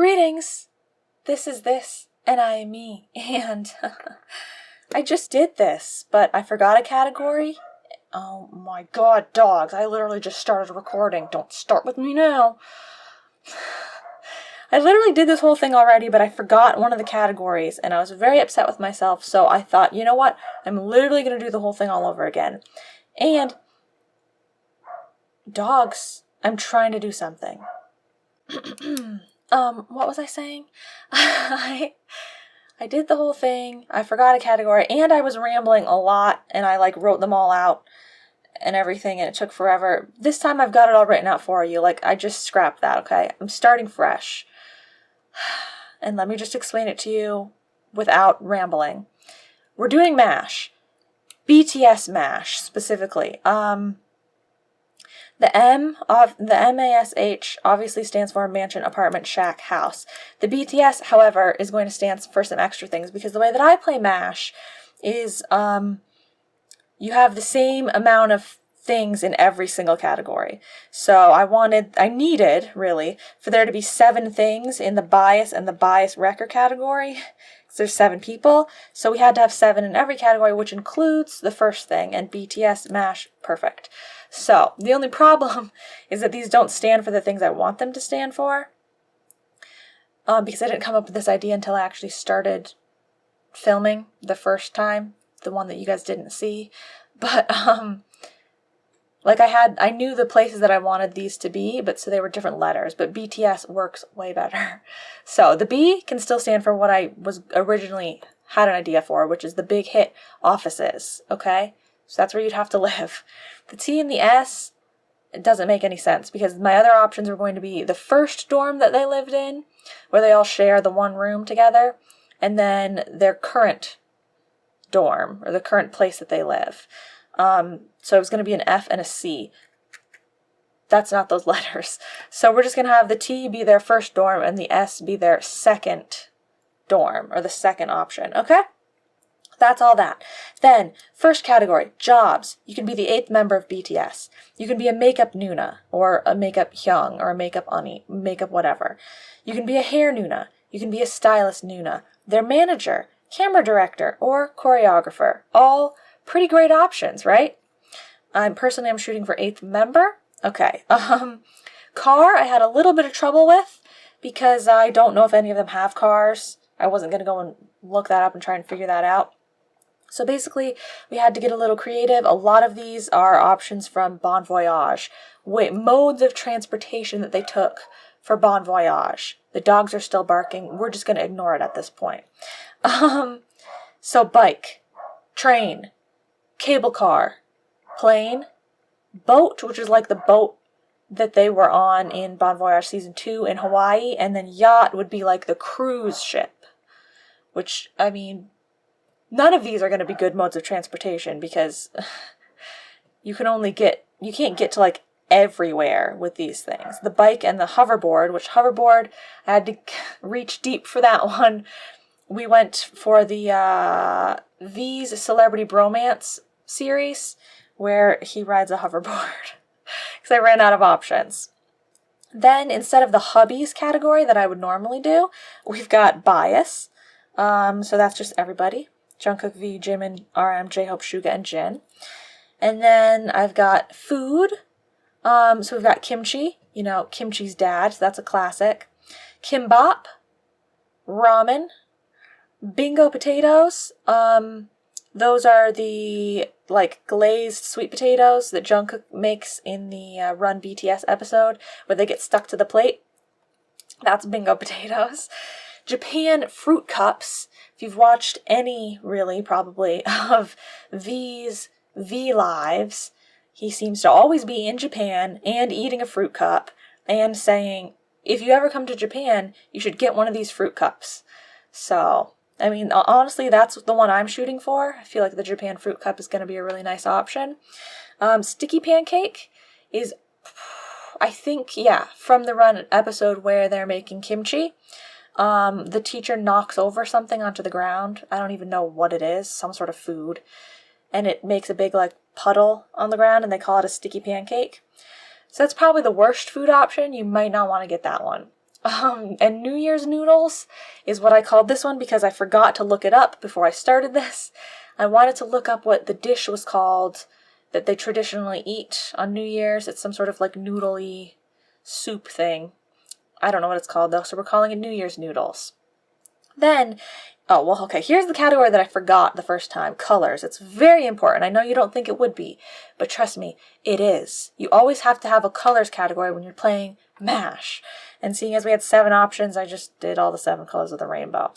Greetings! This is this, and I am me, and I just did this, but I forgot a category. Oh my god, dogs, I literally just started recording. Don't start with me now. I literally did this whole thing already, but I forgot one of the categories, and I was very upset with myself, so I thought, you know what? I'm literally going to do the whole thing all over again. And dogs, I'm trying to do something. What was I saying? I did the whole thing, I forgot a category, and I was rambling a lot, and I wrote them all out and everything, and it took forever. This time I've got it all written out for you. I just scrapped that, okay? I'm starting fresh. And let me just explain it to you without rambling. We're doing MASH. BTS MASH, specifically. The MASH obviously stands for mansion, apartment, shack, house. The BTS, however, is going to stand for some extra things, because the way that I play MASH is you have the same amount of things in every single category. So I needed, really, for there to be 7 things in the bias and the bias wrecker category, because there's 7 people. So we had to have 7 in every category, which includes the first thing, and BTS, MASH, perfect. So the only problem is that these don't stand for the things I want them to stand for, because I didn't come up with this idea until I actually started filming the first time, the one that you guys didn't see. But I knew the places that I wanted these to be, but so they were different letters, but BTS works way better. So the B can still stand for what I was originally had an idea for, which is the big hit offices, okay? So that's where you'd have to live. The T and the S, it doesn't make any sense, because my other options were going to be the first dorm that they lived in, where they all share the one room together, and then their current dorm, or the current place that they live. So it was going to be an F and a C. That's not those letters. So we're just going to have the T be their first dorm and the S be their second dorm, or the second option, okay? That's all that. Then, first category, jobs. You can be the 8th member of BTS. You can be a makeup Nuna, or a makeup Hyung, or a makeup Ani, makeup whatever. You can be a hair Nuna. You can be a stylist Nuna. Their manager, camera director, or choreographer. All pretty great options, right? I'm shooting for 8th member. Okay. Car, I had a little bit of trouble with, because I don't know if any of them have cars. I wasn't going to go and look that up and try and figure that out. So basically, we had to get a little creative. A lot of these are options from Bon Voyage. Modes of transportation that they took for Bon Voyage. The dogs are still barking. We're just going to ignore it at this point. So bike, train, cable car, plane, boat, which is like the boat that they were on in Bon Voyage Season 2 in Hawaii, and then yacht would be like the cruise ship, which, I mean, none of these are going to be good modes of transportation, because you can't get to everywhere with these things. The bike and the hoverboard, which hoverboard, I had to reach deep for that one. We went for the V's Celebrity Bromance series, where he rides a hoverboard, because I ran out of options. Then, instead of the hubbies category that I would normally do, we've got bias. So that's just everybody. Jungkook, V, Jimin, RM, J-Hope, Suga, and Jin. And then I've got food. So we've got kimchi, kimchi's dad, so that's a classic. Kimbap, ramen, bingo potatoes. Those are the glazed sweet potatoes that Jungkook makes in the Run BTS episode, where they get stuck to the plate. That's bingo potatoes. Japan fruit cups. If you've watched any, really, probably, of V's V lives, he seems to always be in Japan and eating a fruit cup and saying, if you ever come to Japan, you should get one of these fruit cups. So, I mean, honestly, that's the one I'm shooting for. I feel like the Japan fruit cup is going to be a really nice option. Sticky pancake is, I think, from the Run episode where they're making kimchi. The teacher knocks over something onto the ground. I don't even know what it is, some sort of food. And it makes a big, puddle on the ground, and they call it a sticky pancake. So that's probably the worst food option. You might not want to get that one. And New Year's noodles is what I called this one because I forgot to look it up before I started this. I wanted to look up what the dish was called that they traditionally eat on New Year's. It's some sort of like noodly soup thing. I don't know what it's called though, so we're calling it New Year's noodles. Then, oh, well, okay, here's the category that I forgot the first time, colors. It's very important. I know you don't think it would be, but trust me, it is. You always have to have a colors category when you're playing MASH. And seeing as we had 7 options, I just did all the 7 colors of the rainbow.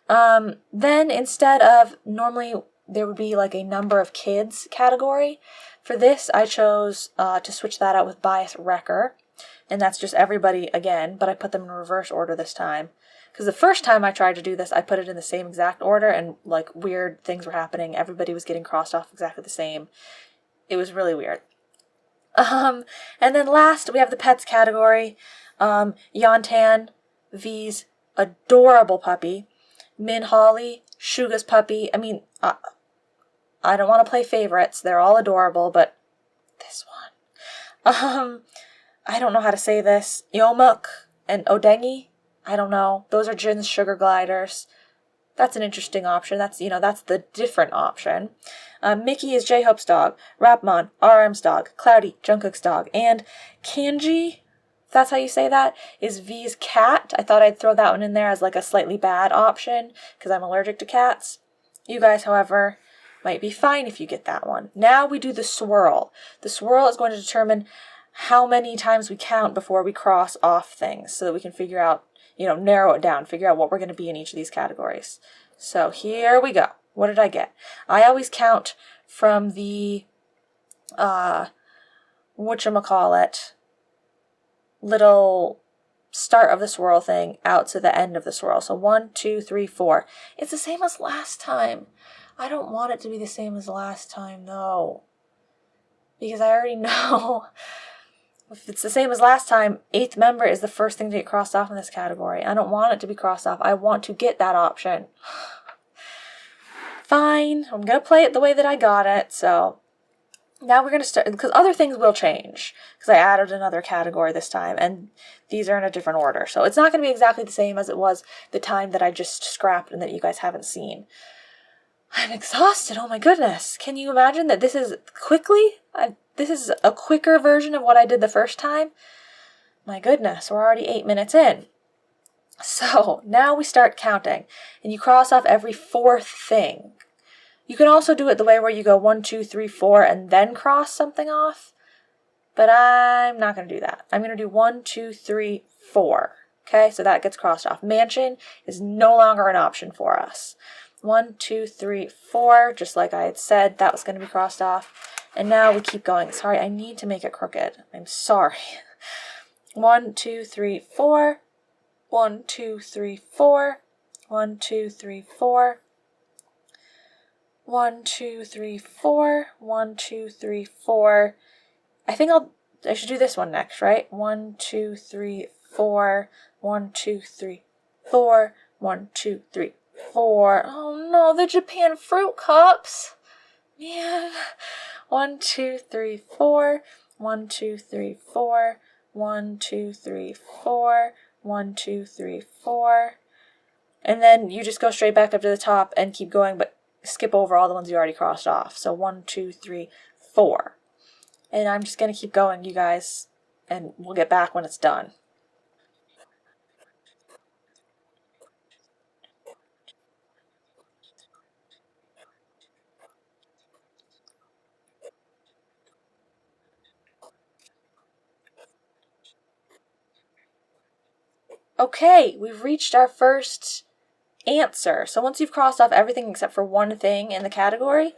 Then instead of, normally there would be like a number of kids category. For this, I chose to switch that out with bias wrecker. And that's just everybody again, but I put them in reverse order this time. Because the first time I tried to do this, I put it in the same exact order and like weird things were happening. Everybody was getting crossed off exactly the same. It was really weird. And then last, we have the pets category. Yantan, V's adorable puppy. Min Holly, Shuga's puppy. I mean, I don't want to play favorites. They're all adorable, but this one. I don't know how to say this. Yomuk and Odengi. I don't know. Those are Jin's sugar gliders. That's an interesting option. That's the different option. Mickey is J-Hope's dog. Rapmon, RM's dog. Cloudy, Jungkook's dog. And Kanji, if that's how you say that, is V's cat. I thought I'd throw that one in there as like a slightly bad option because I'm allergic to cats. You guys, however, might be fine if you get that one. Now we do the swirl. The swirl is going to determine how many times we count before we cross off things so that we can figure out, narrow it down, figure out what we're going to be in each of these categories. So here we go. What did I get? I always count from the, whatchamacallit, little start of the swirl thing out to the end of the swirl. So 1, 2, 3, 4. It's the same as last time. I don't want it to be the same as last time, though. Because I already know. If it's the same as last time, 8th member is the first thing to get crossed off in this category. I don't want it to be crossed off. I want to get that option. Fine. I'm going to play it the way that I got it. So now we're going to start, because other things will change. Because I added another category this time. And these are in a different order. So it's not going to be exactly the same as it was the time that I just scrapped and that you guys haven't seen. I'm exhausted. Oh my goodness. Can you imagine that this is this is a quicker version of what I did the first time? My goodness, we're already 8 minutes in. So now we start counting and you cross off every 4th thing. You can also do it the way where you go 1, 2, 3, 4 and then cross something off. But I'm not going to do that. I'm going to do 1, 2, 3, 4. Okay, so that gets crossed off. Mansion is no longer an option for us. 1, 2, 3, 4, just like I had said, that was going to be crossed off. And now we keep going. Sorry, I need to make it crooked. I'm sorry. 1, 2, 3, 4. 1, 2, 3, 4. 1, 2, 3, 4. 1, 2, 3, 4. 1, 2, 3, 4. I think I should do this one next, right? 1, 2, 3, 4. 1, 2, 3, 4. 1, 2, 3, 4. Oh no, the Japan fruit cups. Man. 1, 2, 3, 4. 1, 2, 3, 4. 1, 2, 3, 4. 1, 2, 3, 4. And then you just go straight back up to the top and keep going, but skip over all the ones you already crossed off. So 1, 2, 3, 4. And I'm just going to keep going, you guys, and we'll get back when it's done. Okay, we've reached our first answer. So once you've crossed off everything except for one thing in the category,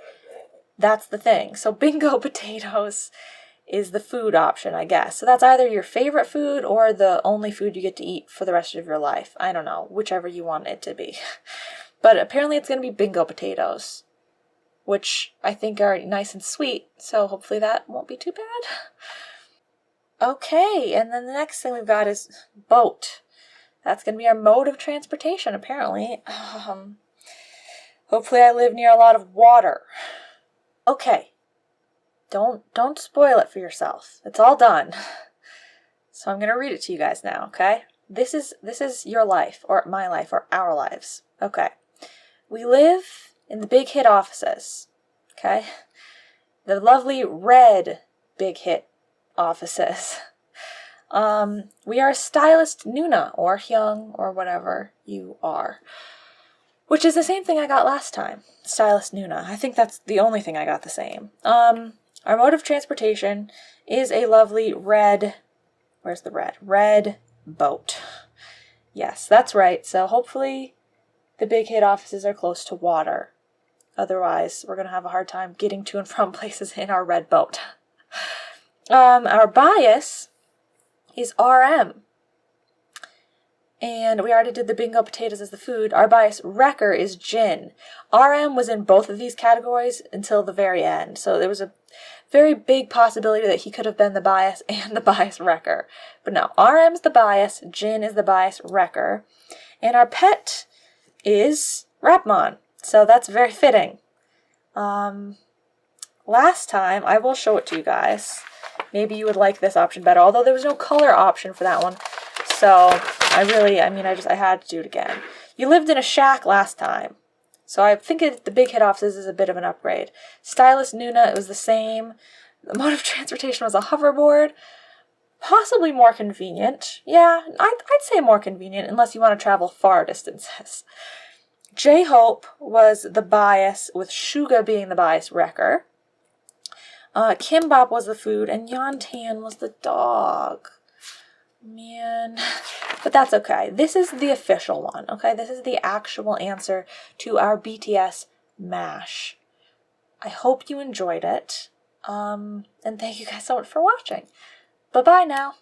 that's the thing. So bingo potatoes is the food option, I guess. So that's either your favorite food or the only food you get to eat for the rest of your life. I don't know, whichever you want it to be. But apparently it's going to be bingo potatoes, which I think are nice and sweet. So hopefully that won't be too bad. Okay, and then the next thing we've got is boat. That's going to be our mode of transportation, apparently. Hopefully I live near a lot of water. Okay. Don't spoil it for yourself. It's all done. So I'm going to read it to you guys now, okay? This is your life, or my life, or our lives. Okay. We live in the big hit offices. Okay. The lovely red big hit offices. We are stylist Nuna, or Hyung, or whatever you are. Which is the same thing I got last time. Stylist Nuna. I think that's the only thing I got the same. Our mode of transportation is a lovely red... Where's the red? Red boat. Yes, that's right. So hopefully the big hit offices are close to water. Otherwise, we're going to have a hard time getting to and from places in our red boat. Our bias is RM. And we already did the bingo potatoes as the food. Our bias wrecker is gin. RM was in both of these categories until the very end. So there was a very big possibility that he could have been the bias and the bias wrecker. But no, RM's the bias, gin is the bias wrecker. And our pet is Rapmon. So that's very fitting. Last time, I will show it to you guys. Maybe you would like this option better, although there was no color option for that one. So I had to do it again. You lived in a shack last time. So I think the big hit offices is a bit of an upgrade. Stylist Nuna, it was the same. The mode of transportation was a hoverboard. Possibly more convenient. Yeah, I'd say more convenient unless you want to travel far distances. J-Hope was the bias, with Suga being the bias wrecker. Kimbap was the food, and Yantan was the dog. Man, but that's okay. This is the official one, okay? This is the actual answer to our BTS MASH. I hope you enjoyed it. And thank you guys so much for watching. Bye-bye now.